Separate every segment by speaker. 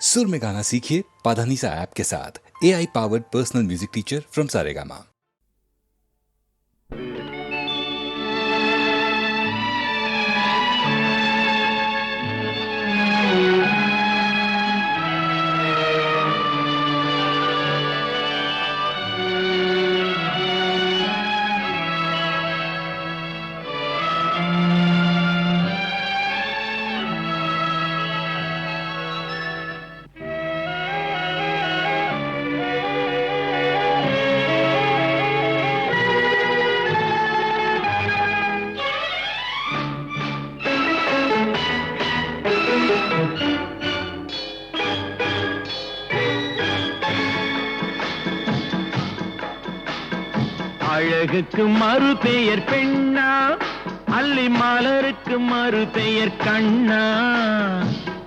Speaker 1: सुर में गाना सीखिए पाधानीसा ऐप के साथ। AI powered personal music teacher from Saregama.
Speaker 2: அழகுக்கு மறு பெயர் பெண்ணா, அல்லி மலருக்கு மறு பெயர் கண்ணா.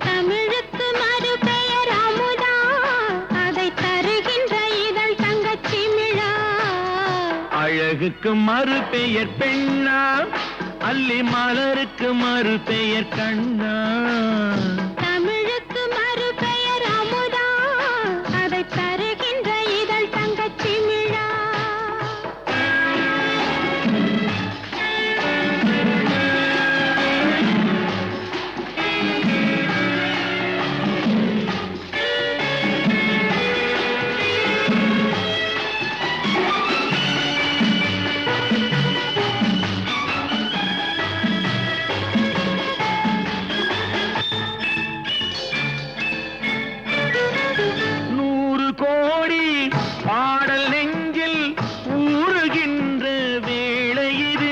Speaker 3: தமிழுக்கு மறு பெயர் அமுதா, அதை தருகின்ற இதழ் தங்கச்சிமிழா.
Speaker 2: அழகுக்கு மறு பெயர் பெண்ணா, அல்லி மலருக்கு மறு பெயர் கண்ணா.
Speaker 3: தமிழுக்கு மறு பெயர் அமுதா, அதை தருகின்ற இதழ் தங்கச்சிமிழா.
Speaker 2: பாடல் நெஞ்சில் ஊறுகின்ற வேளை இது.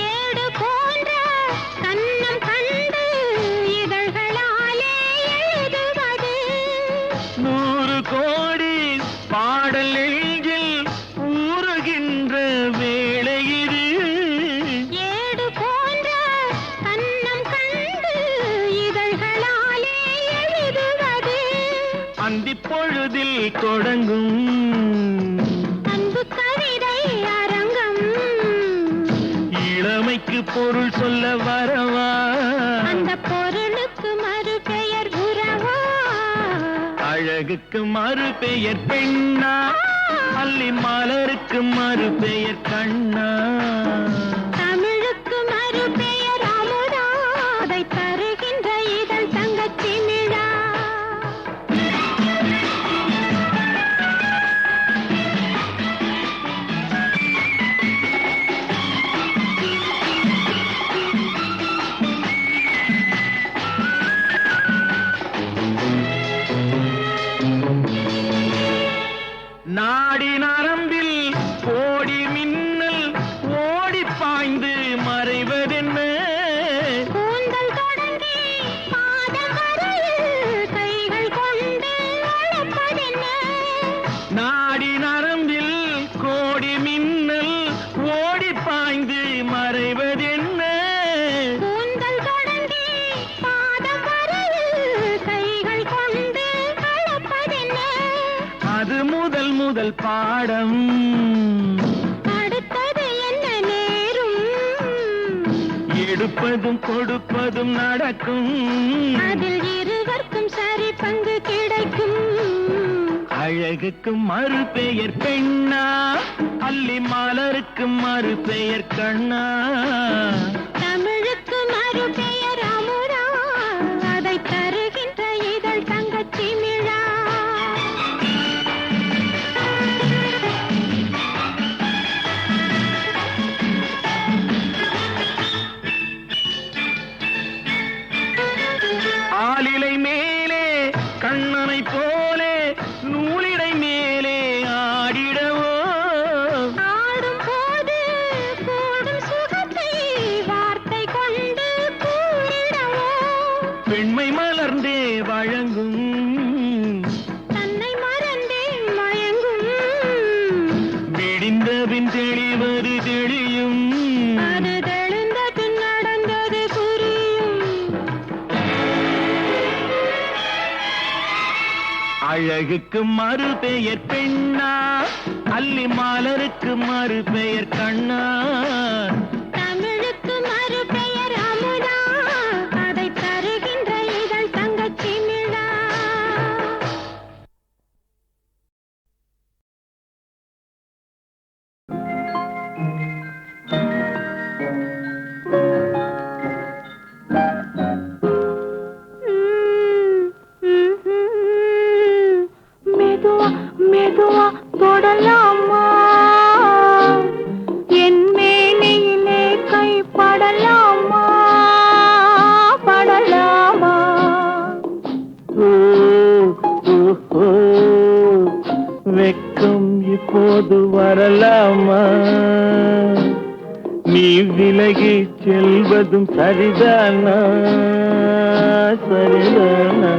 Speaker 3: ஏடு போன்ற கண்ணம் கண்டு இதழ்களாலே எழுதுவது.
Speaker 2: 100 கோடி பாடல் நெஞ்சில் ஊறுகின்ற வேளை இது.
Speaker 3: ஏடு போன்ற கண்ணம் கண்டு இதழ்களாலே எழுதுவது.
Speaker 2: அந்திப் பொழுதில் தொடங்கும்
Speaker 3: அன்பு கவிதை அரங்கம்.
Speaker 2: இளமைக்கு பொருள் சொல்ல வரவா,
Speaker 3: அந்த பொருளுக்கு மறு பெயர் உறவா.
Speaker 2: அழகுக்கு மறு பெயர் பெண்ணா, அல்லி மலருக்கு மறு பெயர் கண்ணா.
Speaker 3: தமிழுக்கு மறு பெயர் அமுதா, அதை தருகின்ற இதழ் தங்கச்சிமிழா.
Speaker 2: நாடி நரம்பில் கோடி மின்னல் ஓடி பாய்ந்து மறைவதென்ன.
Speaker 3: கூந்தல் தொடங்கி பாதம் வரையில் கைகள் கொண்டு அழைப்பதென்ன.
Speaker 2: நாடி நரம்பில் கோடி மின்னல் ஓடி பாய்ந்து மறைவதென்ன.
Speaker 3: கூந்தல் தொடங்கி பாதம் வரையில் கைகள் கொண்டு அழைப்பதென்ன.
Speaker 2: அது முதல் முதல் பாடம்,
Speaker 3: அடுத்தது என்ன நேரும்.
Speaker 2: எடுப்பதும் கொடுப்பதும் நடக்கும்.
Speaker 3: அதில் இருவர்க்கும் சரி பங்கு கிடைக்கும்.
Speaker 2: அழகுக்கு மறு பெயர் பெண்ணா, அல்லி மலருக்கு மறு பெயர் கண்ணா.
Speaker 3: தமிழுக்கு மறு பெயர் அமுதா, அதை தருகின்ற இதழ் தங்கச்சிமிழா.
Speaker 2: ஆலிலை மேலே கண்ணனை போலே நூலிடை மேலே ஆடிடவோ.
Speaker 3: ஆடும் போது கூடும் சுகத்தை வார்த்தை கொண்டு கூறிடவோ.
Speaker 2: பெண்மை மலர்ந்தே வழங்கும்,
Speaker 3: தன்னை மறந்தே மயங்கும்.
Speaker 2: விடிந்தபின் தெளிவது தெளியும்.
Speaker 3: அது தெளிந்த பின் நடந்தது புரியும்.
Speaker 2: அழகுக்கு மறு பெயர் பெண்ணா, அல்லி மலருக்கு மறு பெயர் கண்ணா.
Speaker 3: தமிழுக்கு மறு பெயர் அமுதா, அதை தருகின்ற இதழ் தங்கச்சிமிழா. தொடலாமா என் மேனியிலே கை படலாமா படலாமா
Speaker 2: வெக்கம் இப்போது வரலாமா நீ விலகி செல்வதும் சரிதானா சரிதானா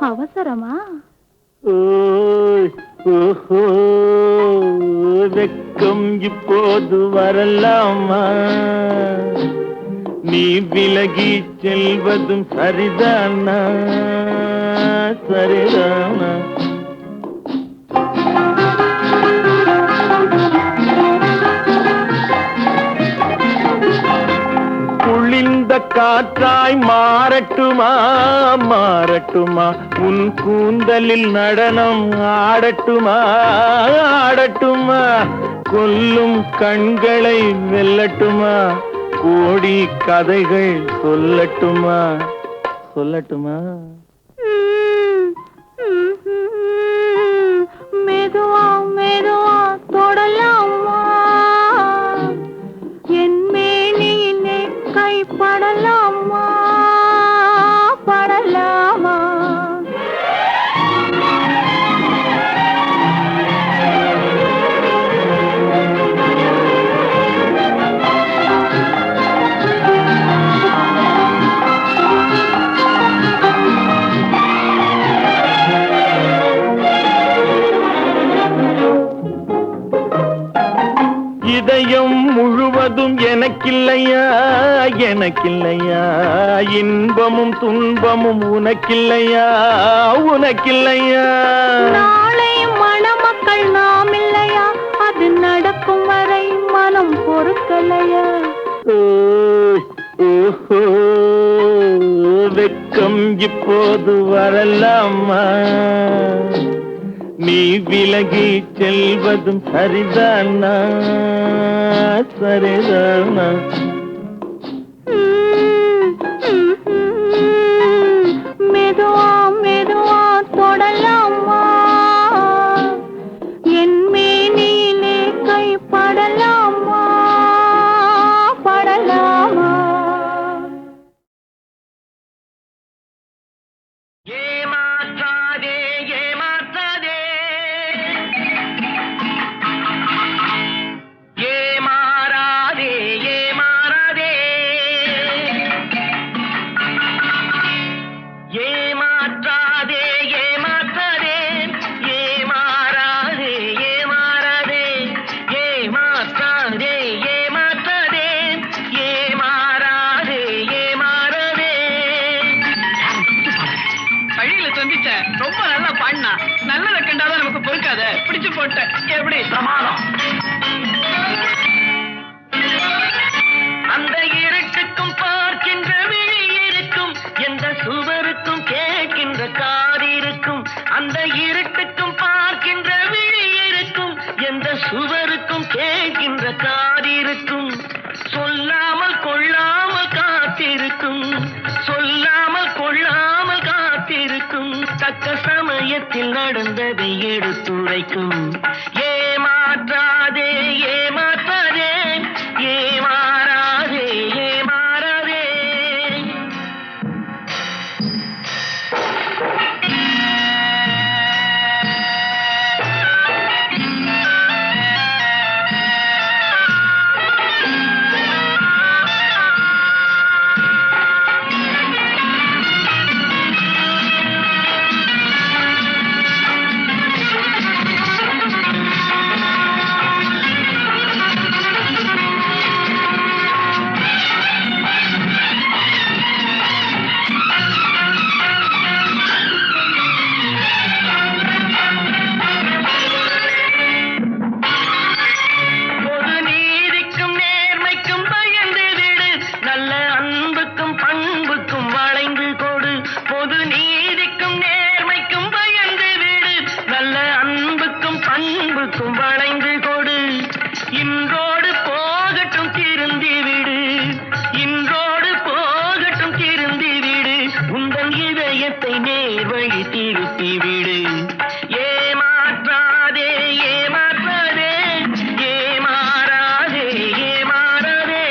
Speaker 3: அவசரமா
Speaker 2: வெக்கம் இப்போது வரலாமா நீ விலகி செல்வதும் சரிதானா சரிதானா குளிர்ந்த காற்றாய் மாறட்டுமா மாறட்டுமா உன் கூந்தலில் நடனம் ஆடட்டுமா ஆடட்டுமா கொல்லும் கண்களை வெல்லட்டுமா கோடி கதைகள் சொல்லட்டுமா சொல்லட்டுமா
Speaker 3: மெதுவா மெதுவா தொடலாமா என் மேனியிலே கை படலாமா படலாமா
Speaker 2: இதயம் முழுவதும் எனக்கில்லையா எனக்கில்லையா இன்பமும் துன்பமும் உனக்கில்லையா உனக்கில்லையா
Speaker 3: நாளை மணமக்கள் நாம் இல்லையா அது நடக்கும் வரை மனம் பொறுக்கலையா
Speaker 2: வெக்கம் இப்போது வரலாமா நீ விலகி செல்வதும் சரிதானா சரிதானா
Speaker 3: மெதுவா மெதுவா தொடலாமா என் மேனியிலே கை படலாமா படலாமா
Speaker 2: ஏமாற்றாதே ஏமாற்றாதே ஏமாறாதே ஏமாறாதே ஏமாற்றாதே ஏமாற்றாதே ஏமாறாதே ஏமாறாதே ஏமாற்றாதே ஏமாற்றாதே ஏமாறாதே ஏமாறாதே
Speaker 4: வழியில சந்திச்ச ரொம்ப நல்லா பாடினா நல்லதை கண்டாதான் நமக்கு பொறுக்காத பிடிச்சு போட்ட எப்படி
Speaker 2: பிரமாதம் அந்த இருட்டுக்கும் பார்க்கின்ற விழி இருக்கும் எந்த சுவருக்கும் கேட்கின்ற காது இருக்கும் அந்த இருட்டுக்கும் பார்க்கின்ற விழி இருக்கும் எந்த சுவருக்கும் கேட்கின்ற காது இருக்கும் சொல்லாமல் கொள்ளாமல் காத்திருக்கும் சொல்லாமல் கொள்ளாமல் காத்திருக்கும் தக்க சமயத்தில் நடந்ததை எடுத்துரைக்கும் ஏமாற்றாதே ஏமாற்றாதே ஏமாறாதே ஏமாறாதே இன்றோடு போகட்டும் திருந்தி விடு, இன்றோடு போகட்டும் திருந்தி விடு, உந்தன் இதயத்தை நேர் வழி திருப்பி விடு. ஏமாற்றாதே ஏமாற்றாதே ஏமாறாதே ஏமாறாதே.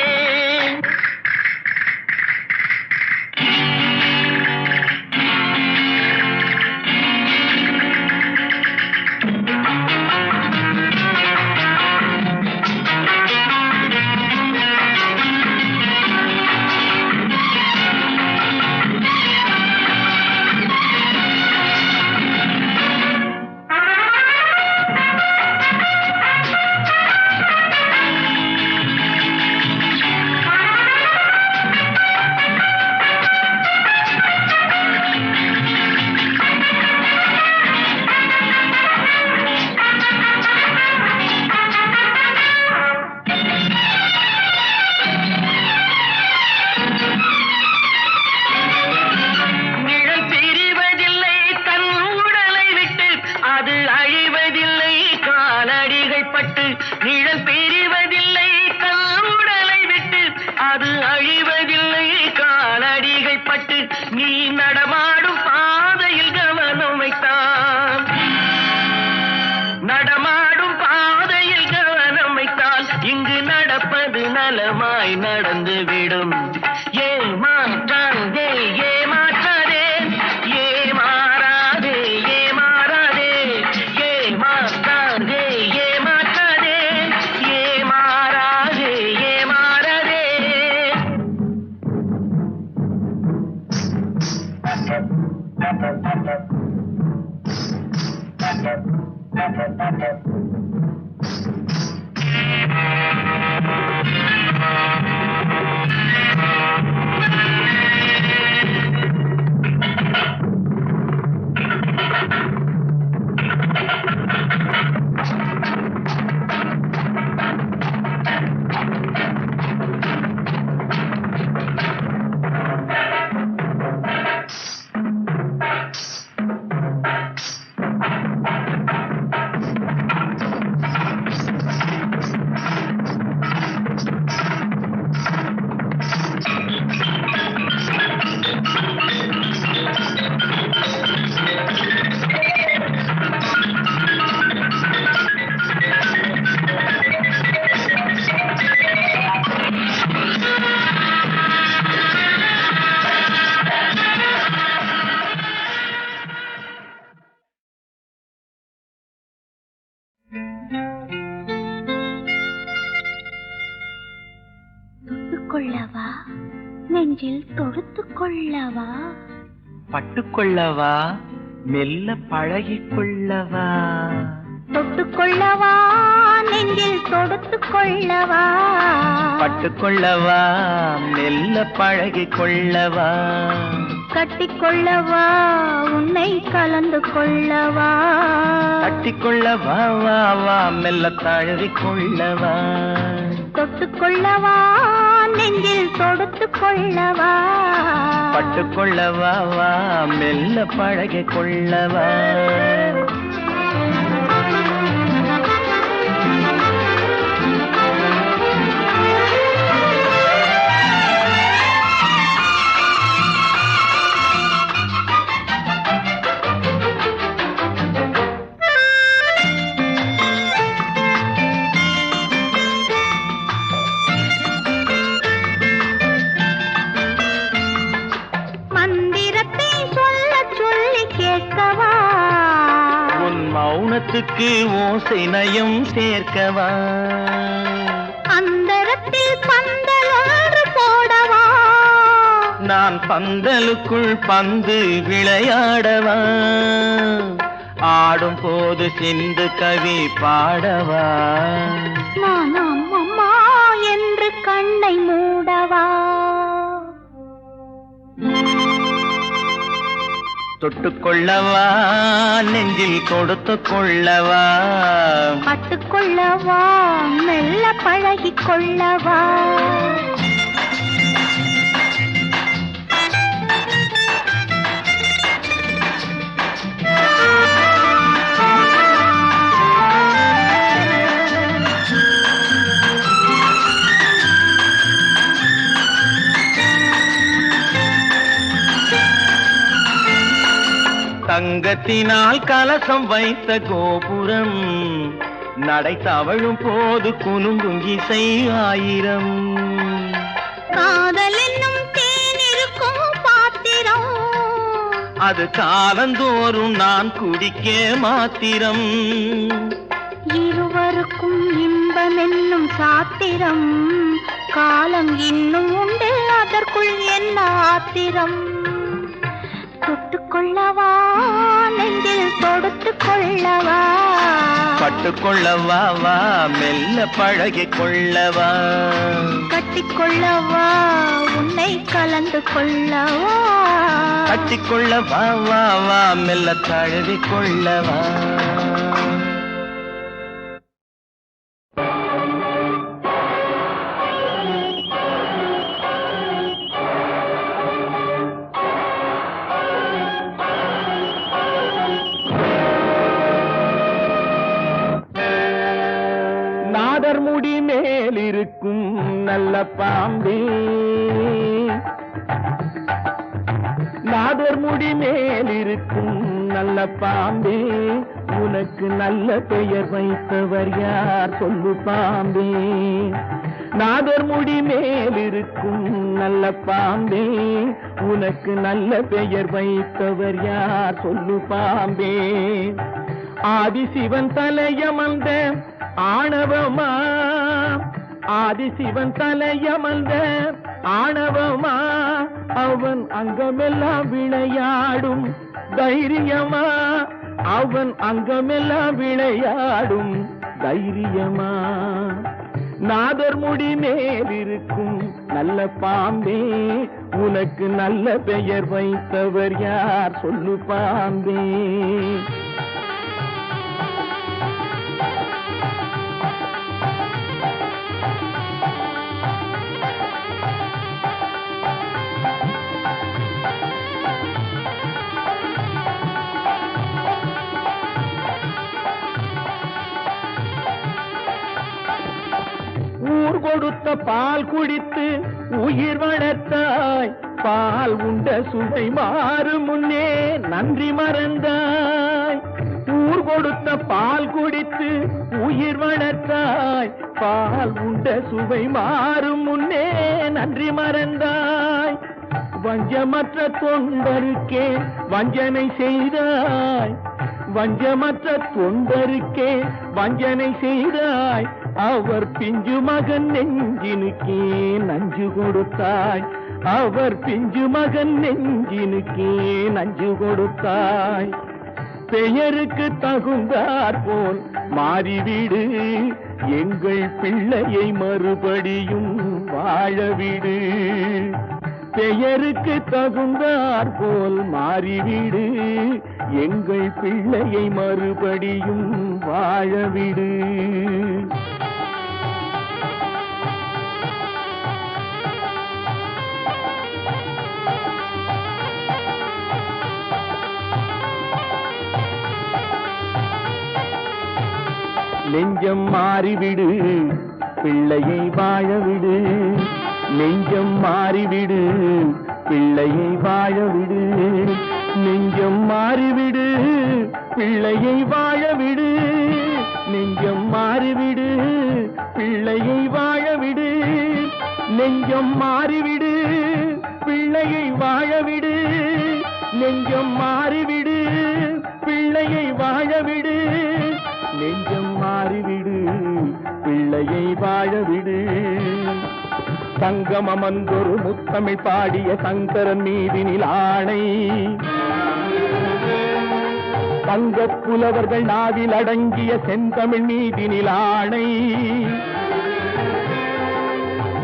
Speaker 2: நிழல் பிரிவதில்லை தன் உடலை விட்டு, அது அழிவதில்லை காலடிகள் பட்டு. நிழல் பிரிவதில்லை தன் உடலை விட்டு, அது அழிவதில்லை காலடிகள் பட்டு. நீ நடமாடும் பாதையில் கவனம் வைத்தான், நடமாடும் பாதையில் கவனம் வைத்தால் இங்கு நடப்பது நலமாய் நடந்துவிடும். ஏமாற்றாதே ஏமாற்றாதே ஏமாறாதே ஏமாறாதே ஏமாற்றாதே ஏமாற்றாதே ஏமாறாதே ஏமாறாதே.
Speaker 3: தொட்டுக்கொள்ளவா நெஞ்சில் தொடுத்துக் கொள்ளவா,
Speaker 2: பட்டுக்கொள்ளவா மெல்ல பழகிக்கொள்ளவா,
Speaker 3: தொட்டுக்கொள்ளவா நெஞ்சில் தொடுத்துக் கொள்ளவா,
Speaker 2: பட்டுக்கொள்ளவா மெல்ல பழகிக்கொள்ளவா,
Speaker 3: கட்டிக்கொள்ளவா உன்னை கலந்து கொள்ளவா,
Speaker 2: கட்டிக்கொள்ளவா வா வா மெல்ல தழுவிக்கொள்ளவா,
Speaker 3: தொட்டுக்கொள்ளவா நெஞ்சில் தொடுத்துக் கொள்ளவா,
Speaker 2: பட்டுக்கொள்ளவா வா மெல்ல பழகிக்கொள்ளவா.
Speaker 3: மந்திரத்தை சொல்லச் சொல்லி கேட்கவா,
Speaker 2: உன் மௌனத்துக்கு ஓசை நயம் சேர்க்கவா,
Speaker 3: அந்தரத்தில் பந்தல் ஒன்று போடவா,
Speaker 2: நான் பந்தலுக்குள் பந்து விளையாடவா, ஆடும் போது சிந்து கவி பாடவா,
Speaker 3: நான் அம்மம்மா என்று கண்ணை மூடவா,
Speaker 2: தொட்டுக்கொள்ளவா நெஞ்சில் கொடுத்து கொள்ளவா,
Speaker 3: பட்டுக்கொள்ளவா மெல்ல பழகிக் கொள்ளவா,
Speaker 2: தங்கத்தினால் கலசம் வைத்த கோபுரம் நடை தவழும் போது குலுங்கும் இசை ஆயிரம்.
Speaker 3: காதல் என்னும் தேனிருக்கும் பாத்திரம்
Speaker 2: அது காலந்தோறும் நான் குடிக்க மாத்திரம்.
Speaker 3: இருவருக்கும் இன்பம் என்னும் சாத்திரம் காலம் இன்னும் உண்டு அதற்குள் என்ன ஆத்திரம். தொட்டுக்கொள்ளவா நெஞ்சில் தொடுத்துக் கொள்ளவா
Speaker 2: பட்டுக்கொள்ளவா வா மெல்ல பழகிக் கொள்ளவா
Speaker 3: கட்டிக்கொள்ளவா உன்னை கலந்து கொள்ளவா
Speaker 2: கட்டிக்கொள்ளவா வா வா மெல்ல தழுவிக் கொள்ளவா. நாதர்முடி மேலிருக்கும் நல்ல பாம்பே நாதர்முடி மேலிருக்கும் நல்ல பாம்பே உனக்கு நல்ல பெயர் வைத்தவர் யார் சொல்லு பாம்பே. நாதர்முடி மேலிருக்கும் நல்ல பாம்பே உனக்கு நல்ல பெயர் வைத்தவர் யார் சொல்லு பாம்பே. ஆதிசிவன் தலையமர்ந்த ஆணவமா ஆதிசிவன் தலையமர்ந்த ஆணவமா அவன் அங்கமெல்லாம் விளையாடும் தைரியமா அவன் அங்கமெல்லாம் விளையாடும் தைரியமா. நாதர்முடி மேலிருக்கும் நல்ல பாம்பே உனக்கு நல்ல பெயர் வைத்தவர் யார் சொல்லு பாம்பே. ஊர் கொடுத்த பால் குடித்து உயிர் வளர்த்தாய் பால் உண்ட சுவை மாறு முன்னே நன்றி மறந்தாய். ஊர் கொடுத்த பால் குடித்து உயிர் வளர்த்தாய் பால் உண்ட சுவை மாறு முன்னே நன்றி மறந்தாய். வஞ்சமற்ற தொண்டருக்கே வஞ்சனை செய்தாய் வஞ்சமற்ற தொண்டருக்கே வஞ்சனை செய்தாய். அவர் பிஞ்சு மகன் நெஞ்சினுக்கே நஞ்சு கொடுத்தாய் அவர் பிஞ்சு மகன் நெஞ்சினுக்கே நஞ்சு கொடுத்தாய். பெயருக்கு தகுந்தாற் போல் மாறிவிடு எங்கள் பிள்ளையை மறுபடியும் வாழவிடு. பெயருக்கு தகுந்தாற் போல் மாறிவிடு எங்கள் பிள்ளையை மறுபடியும் வாழவிடு. நெஞ்சம் மாறிவிடு பிள்ளையை வாழவிடு நெஞ்சம் மாறிவிடு பிள்ளையை வாழவிடு நெஞ்சம் மாறிவிடு பிள்ளையை வாழவிடு நெஞ்சம் மாறிவிடு பிள்ளையை வாழவிடு நெஞ்சம் மாறிவிடு பிள்ளையை வாழவிடு நெஞ்சம் மாறிவிடு பிள்ளையை வாழவிடு நெஞ்சம் மாறிவிடு பிள்ளையை வாழவிடு. சங்கம் அமர்ந்தொரு முத்தமிழ் பாடிய சங்கரன் மீதினில் ஆணை தங்கப் புலவர்கள் நாவில் அடங்கிய செந்தமிழ் மீதினில் ஆணை.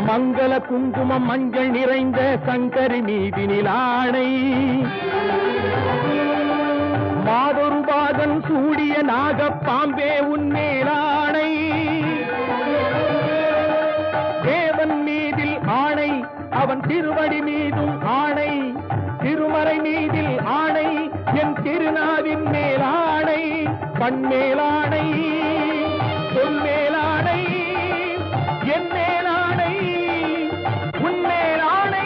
Speaker 2: மங்கள குங்குமம் மஞ்சள் நிறைந்த சங்கரி மீதினில் ஆணை. மாதொரு பாதன் சூடிய நாகப்பாம்பே உன்மேலாணை. தேவன் மீதில் ஆணை அவன் திருவடி மீதும் ஆணை திருமறை மீதில் ஆணை என் திருநாவின் மேலாணை பண்மேலாணை பொன்மேலாணை என் மேலாணை உன்மேலாணை.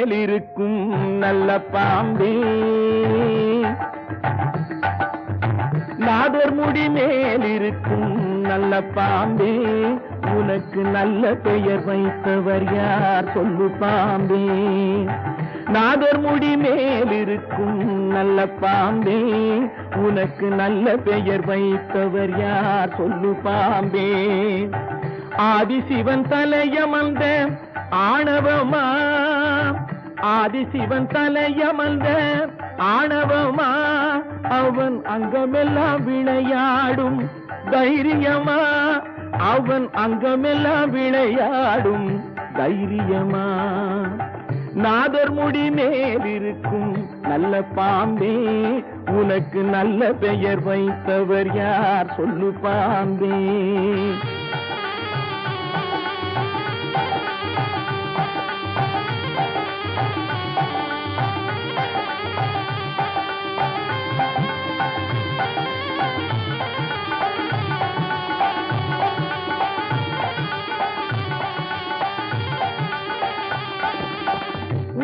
Speaker 2: மேலிருக்கும் நல்ல பாம்பே, நாதர் முடி மேலிருக்கும் நல்ல பாம்பே, உனக்கு நல்ல பெயர் வைத்தவர் யார் சொல்லு பாம்பே. நாதர் முடி மேலிருக்கும் நல்ல பாம்பே, உனக்கு நல்ல பெயர் வைத்தவர் யார் சொல்லு பாம்பே. ஆதிசிவன் தலையமர்ந்த ஆணவமா, ஆதிசிவன் தலையமர்ந்த ஆணவமா, அவன் அங்கமெல்லாம் விளையாடும் தைரியமா, அவன் அங்கமெல்லாம் விளையாடும் தைரியமா. நாதர் முடி மேலிருக்கும் நல்ல பாம்பே, உனக்கு நல்ல பெயர் வைத்தவர் யார் சொல்லு பாம்பே.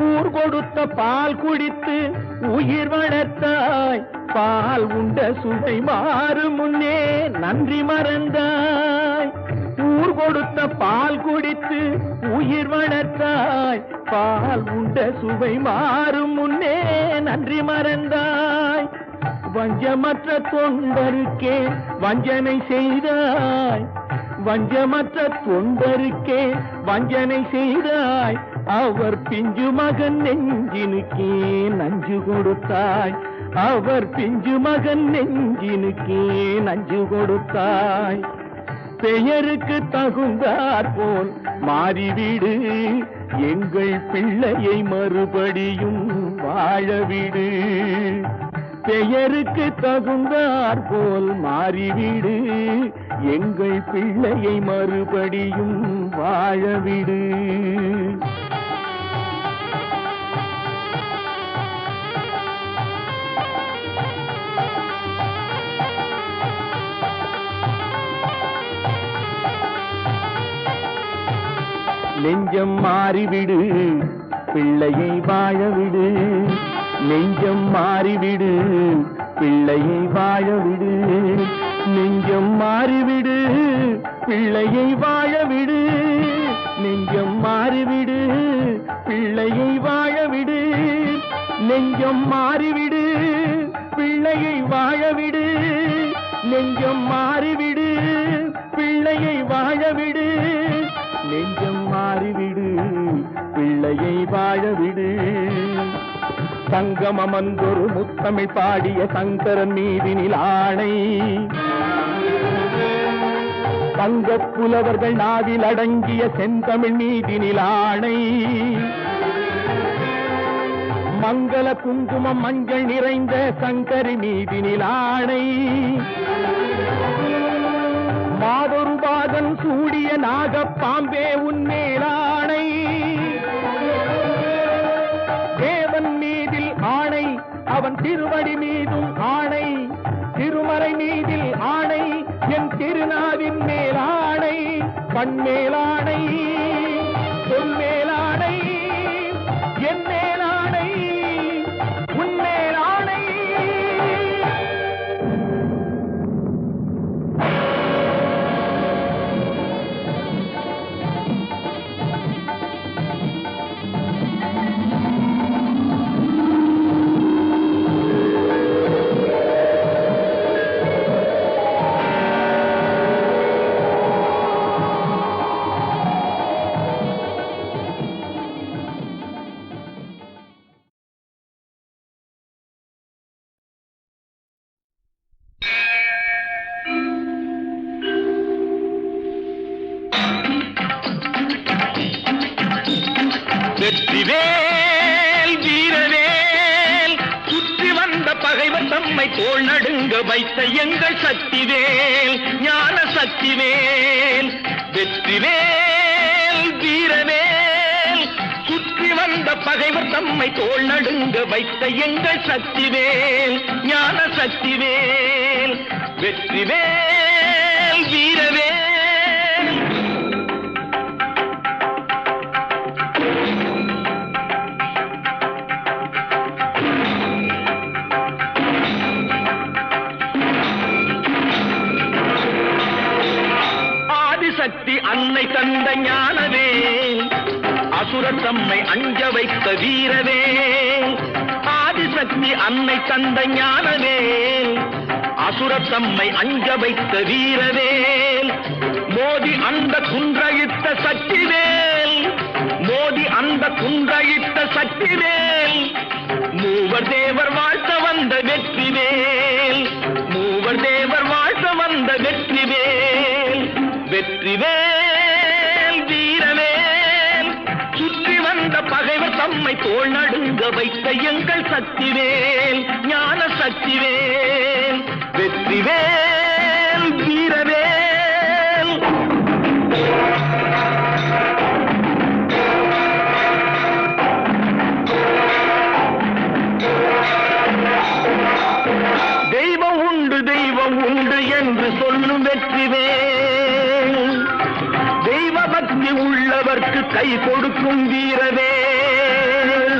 Speaker 2: ஊர் கொடுத்த பால் குடித்து உயிர் வளர்த்தாய், பால் உண்ட சுவை மாறும் முன்னே நன்றி மறந்தாய். ஊர் கொடுத்த பால் குடித்து உயிர் வளர்த்தாய், பால் உண்ட சுவை மாறும் முன்னே நன்றி மறந்தாய். வஞ்சமற்ற தொண்டருக்கே வஞ்சனை செய்தாய், வஞ்சமற்ற தொண்டருக்கே வஞ்சனை செய்தாய். அவர் பிஞ்சு மகன் நெஞ்சினுக்கே நஞ்சு கொடுத்தாய், அவர் பிஞ்சு மகன் நெஞ்சினுக்கே நஞ்சு கொடுத்தாய். பெயருக்கு தகுந்தாற் போல் மாறிவிடு, எங்கள் பிள்ளையை மறுபடியும் வாழவிடு. பெயருக்கு தகுந்தாற் போல் மாறிவிடு, எங்கள் பிள்ளையை மறுபடியும் வாழவிடு. நெஞ்சம் மாறிவிடு, பிள்ளையை வாழவிடு. நெஞ்சம் மாறிவிடு, பிள்ளையை வாழவிடு. நெஞ்சம் மாறிவிடு, பிள்ளையை வாழவிடு. நெஞ்சம் மாறிவிடு, பிள்ளையை வாழவிடு. நெஞ்சம் மாறிவிடு, பிள்ளையை வாழவிடு. நெஞ்சம் மாறிவிடு, பிள்ளையை வாழவிடு. நெஞ்சம் மாறிவிடு, பிள்ளையை வாழவிடு. சங்கமமந்தொரு முத்தமிழ் பாடிய சங்கரன் மீதினில் ஆணை, தங்கப் புலவர்கள் நாவில் அடங்கிய செந்தமிழ் மீதினில் ஆணை. மங்கள குங்குமம் மஞ்சள் நிறைந்த சங்கரி மீதினில் ஆணை. மாதொரு பாதன் சூடிய நாகப்பாம்பே உன்மேலாணை. தேவன் மீதில் ஆணை, அவன் திருவடி மீதும் ஆணை. திருமறை மீதில் ஆணை, என் திருநாவின் மேலாணை. கண்மேலாணை, பொன்மேலாணை, என் மேலாணை, உன்மேலாணை. வெற்றிவேல் வீரவேல், சுற்றி வந்த பகைவர் தம்மை தோள் நடுங்க வைத்த எங்கள் சக்திவேல், ஞான சக்திவேல். வெற்றிவேல் வீரவேல், சுற்றி வந்த பகைவர் தம்மை தோள் நடுங்க வைத்த எங்கள் சக்திவேல், ஞான சக்திவேல். வெற்றிவேல் வீரவேல். ஆதிசக்தி அன்னை தந்த ஞானவே, அசுரர் தம்மை அஞ்ச வைத்த வீரவே. ஆதிசக்தி அன்னை தந்த ஞானவே, அசுரர் தம்மை அஞ்ச வைத்த வீரவேல். மோதி அந்த குன்றையிட்ட சக்திவேல், மோதி அந்த குன்றையிட்ட சக்திவேல். மூவர் தேவர் வாழ்த்த வந்த வெற்றிவேல், மூவர் தேவர் வாழ்த்த வந்த வெற்றிவேல். வெற்றிவேல் வீரவேல், சுற்றி வந்த பகைவர் தம்மை தோள் நடுங்க வைத்த எங்கள் சக்திவேல், ஞான சக்திவேல். வெற்றிவேல் வீரவேல். தெய்வம் உண்டு தெய்வம் உண்டு என்று சொல்லும் வெற்றிவேல், தெய்வ பக்தி உள்ளவர்க்கு கை கொடுக்கும் வீரவேல்.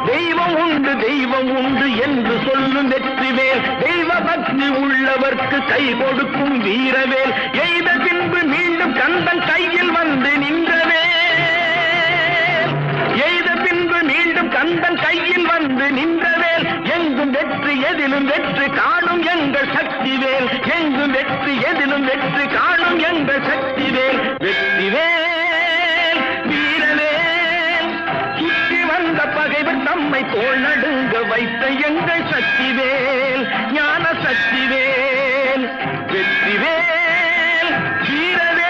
Speaker 2: தெய்வம் உண்டு தெய்வம் உண்டு என்று சொல்லும் வெற்றிவேல், தெய்வ பக்தி உள்ளவர்க்கு கை கொடுக்கும் வீரவேல். எய்த பின்பு மீண்டும் கந்தன் கையில் வந்து நின்றவேல், எய்த பின்பு மீண்டும் கந்தன் கையில் வந்து நின்றவேல். எங்கும் வெற்றி எதிலும் வெற்றி காணும் எங்கள் சக்திவேல், எங்கும் வெற்றி எதிலும் வெற்றி காணும் எங்கள் சக்திவேல். வெற்றிவேல் வீரவேல், சுற்றி வந்த பகைவர் நம்மை தோள் நடுங்க வைத்த எங்கள் சக்திவேல், ஞான சக்திவேல். வெற்றிவேல் வீரவேல்.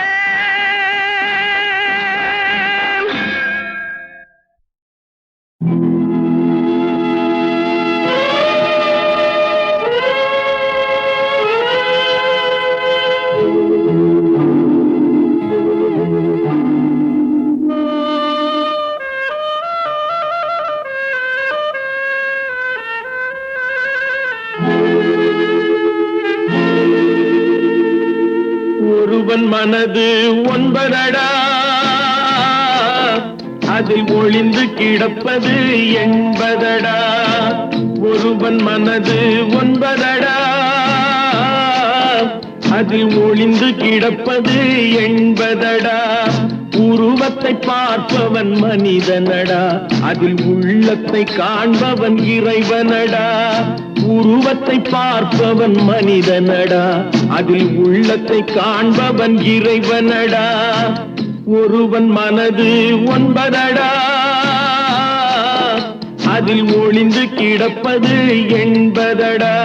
Speaker 2: ஒருவன் மனது ஒன்பதடா, அதில் ஒளிந்து கிடப்பது என்பதடா. ஒருவன் மனது ஒன்பதடா, அதில் ஒளிந்து கிடப்பது என்பதடா. உருவத்தை பார்ப்பவன் மனிதனடா, அதில் உள்ளத்தை காண்பவன் இறைவனடா. உருவத்தை பார்ப்பவன் மனிதனடா, அதில் உள்ளத்தை காண்பவன் இறைவனடா. ஒருவன் மனது ஒன்பதடா, அதில் ஒளிந்து கிடப்பது என்பதடா.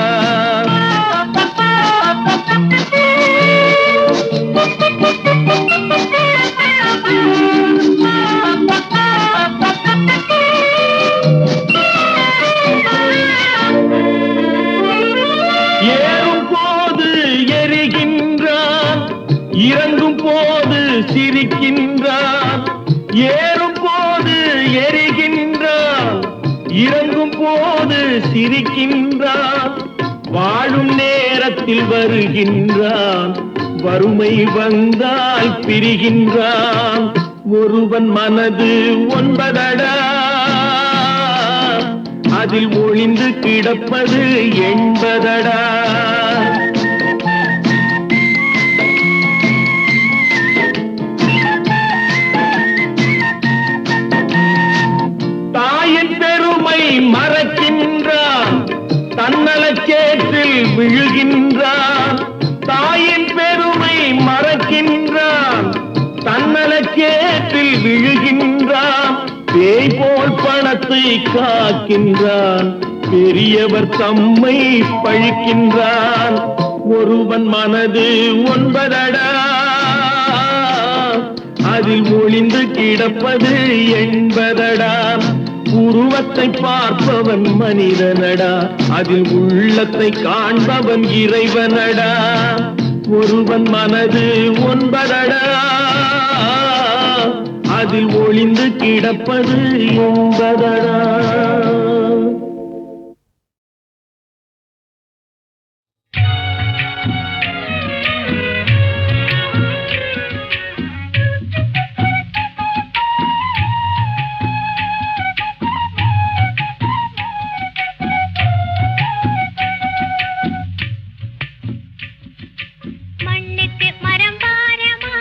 Speaker 2: ஏறும் போது எரிகின்றான், இறங்கும் போது சிரிக்கின்றான். ஏறும் போது எரிகின்றான், இறங்கும் போது சிரிக்கின்றான். வாழும் நேரத்தில் வருகின்றான், வறுமை வந்தால் பிரிகின்றான். ஒருவன் மனது ஒன்பதடா, அதில் ஒளிந்து கிடப்பது என்பதடா. தாயின் பெருமை மறக்கின்றான், தன்னலச்சேற்றில் விழுகின்றான். தாயின் பெருமை மறக்கின்றான், தன்னலச்சேற்றில் விழுகின்றான். பேய் போல் பணத்தை காக்கின்றான், பெரியவர் தம்மை பழிக்கின்றான். ஒருவன் மனது ஒன்பதடா, அதில் ஒளிந்து கிடப்பது என்பதடா. உருவத்தை பார்ப்பவன் மனிதனடா, அதில் உள்ளத்தை காண்பவன் இறைவனடா. ஒருவன் மனது ஒன்பதடா, அதில் ஒளிந்து கிடப்பது என்பதடா.
Speaker 3: மண்ணுக்கு மரம் பாரமா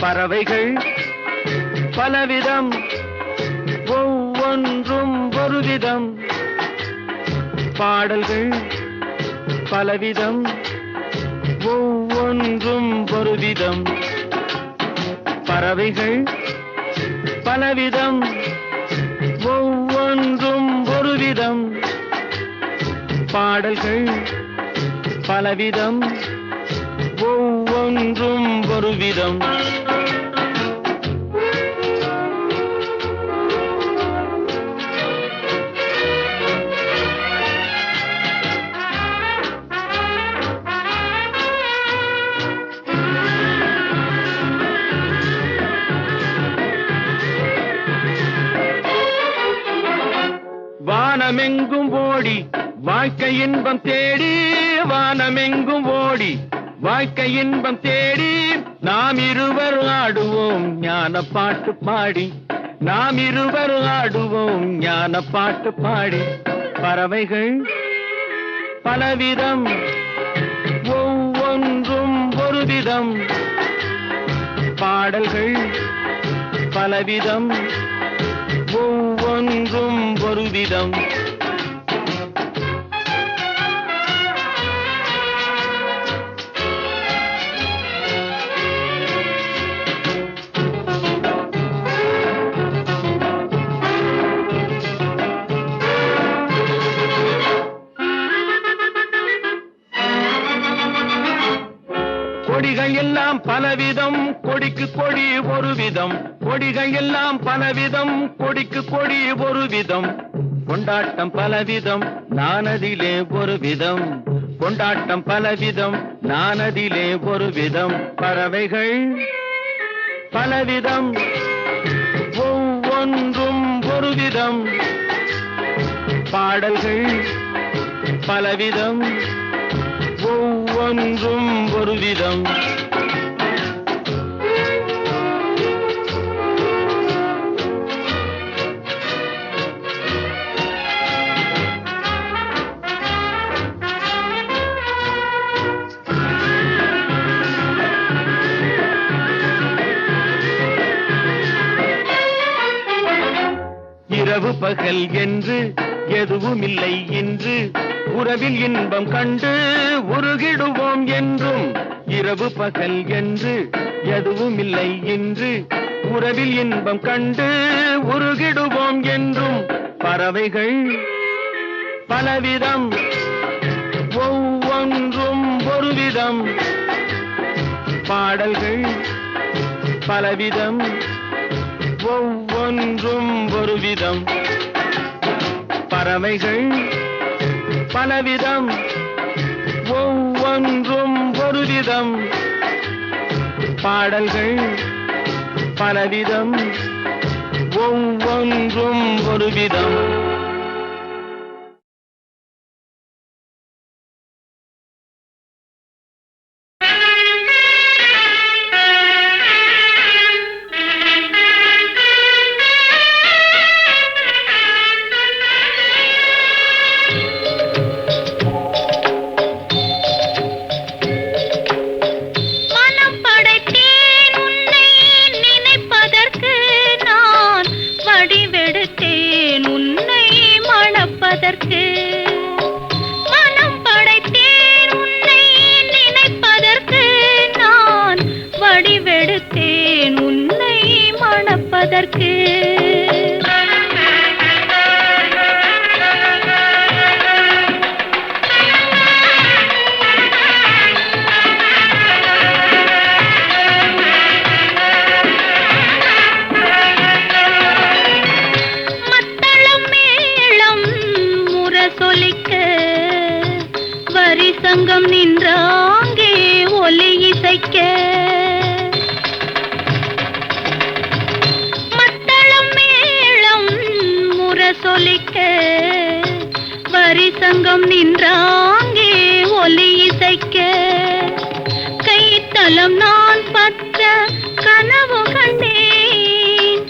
Speaker 2: பறவைகள் பலவிதம் ஒவ்வொன்றும் ஒரு விதம் பாடல்கள் பலவிதம் ஒவ்வொன்றும் ஒரு விதம் பறவைகள் பலவிதம் ஒவ்வொன்றும் ஒரு விதம் பாடல்கள் பலவிதம் ஒவ்வொன்றும் ஒரு விதம் வானமெங்கும் ஓடி வாழ்க்கை இன்பம் தேடி வானமெங்கும் ஓடி வாழ்க்கை இன்பம் தேடி நாம் இருவர் ஆடுவோம் ஞான பாட்டு பாடி நாம் இருவர் ஆடுவோம் ஞான பாட்டு பாடி பறவைகள் பலவிதம் ஒவ்வொன்றும் ஒரு விதம் பாடல்கள் பலவிதம் ஒவ்வொன்றும் ஒரு விதம் கொடிகள் எல்லாம் பலவிதம் கொடிக்கு கொடி ஒரு விதம் கொடிகள் எல்லாம் பலவிதம் கொடிக்கு கொடி ஒரு விதம் கொண்டாட்டம் பலவிதம் நானதிலே ஒரு விதம் கொண்டாட்டம் பலவிதம் நானதிலே ஒரு விதம் பறவைகள் பலவிதம் ஒவ்வொன்றும் ஒரு விதம் பாடல்கள் பலவிதம் ஒவ்வொன்றும் ஒரு விதம் இரவு பகல் என்று எதுவும் இல்லை என்று உறவில் இன்பம் கண்டு உருகிடுவோம் என்றும் இரவு பகல் என்று எதுவும் இல்லை என்று உறவில் இன்பம் கண்டு உருகிடுவோம் என்றும் பறவைகள் பலவிதம் ஒவ்வொன்றும் ஒரு விதம் பாடல்கள் பலவிதம் ஒவ்வொன்றும் ஒரு விதம் பறவைகள் பலவிதம் ஒவ்வொன்றும் ஒரு விதம் பாடல்கள் பலவிதம் ஒவ்வொன்றும் ஒரு விதம்
Speaker 3: மனம் படைத்தேன் உன்னை நினைப்பதற்கு நான் வடிவெடுத்தேன் உன்னை மணப்பதற்கு சங்கம் நின்றாங்கே ஒலி இசைக்க மத்தளம் மேளம் முரசொலிக்க வரி சங்கம் நின்றாங்கே ஒலி இசைக்க கைத்தலம் நான் பற்ற கனவு கண்டேன்